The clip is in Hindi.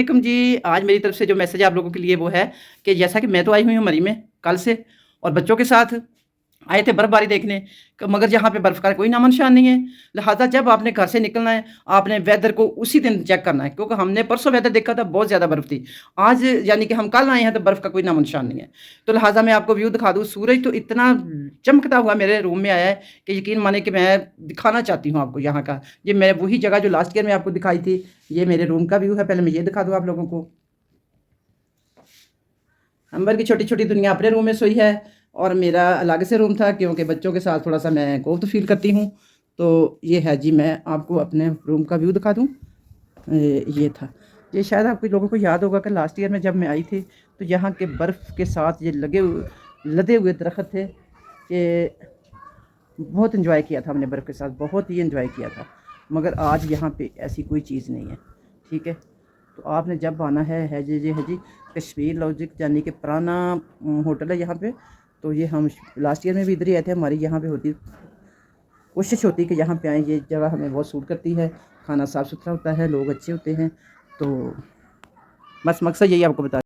वालेकुम जी। आज मेरी तरफ से जो मैसेज आप लोगों के लिए वो है कि जैसा कि मैं तो आई हुई हूँ मरी में कल से और बच्चों के साथ आए थे बर्फ़बारी देखने मगर यहाँ पे बर्फ़ का कोई नामो-निशान नहीं है। लिहाज़ा जब आपने घर से निकलना है, आपने वेदर को उसी दिन चेक करना है क्योंकि हमने परसों वेदर देखा था बहुत ज़्यादा बर्फ़ थी। आज यानी कि हम कल आए हैं तो बर्फ़ का कोई नामो-निशान नहीं है। तो लिहाज़ा मैं आपको व्यू दिखा दूँ, सूरज तो इतना चमकता हुआ मेरे रूम में आया है कि यकीन माने कि मैं दिखाना चाहती हूँ आपको यहाँ का। ये मैं वही जगह जो लास्ट ईयर में आपको दिखाई थी, ये मेरे रूम का व्यू है। पहले मैं ये दिखा दूँ आप लोगों को। अंबर की छोटी-छोटी दुनिया अपने रूम में सोई है और मेरा अलग से रूम था क्योंकि बच्चों के साथ थोड़ा-सा मैं कोफ्त फ़ील करती हूँ। तो ये है जी, मैं आपको अपने रूम का व्यू दिखा दूँ। ये था। ये शायद आपको लोगों को याद होगा कि लास्ट ईयर में जब मैं आई थी, तो यहाँ के बर्फ़ के साथ ये लदे हुए दरख़्त थे कि बहुत एन्जॉय किया था हमने बर्फ़ के साथ, बहुत ही एन्जॉय किया था। मगर आज यहाँ पे ऐसी कोई चीज़ नहीं है, ठीक है? तो आपने जब आना है जी कश्मीर लॉजिक यानी कि पुराना होटल है यहाँ पे। तो ये हम लास्ट ईयर में भी इधर ही आए थे। हमारी यहाँ पे कोशिश होती है कि यहाँ पे आएँ, ये जगह हमें बहुत सूट करती है। खाना साफ़ सुथरा होता है, लोग अच्छे होते हैं। तो बस मकसद यही आपको बता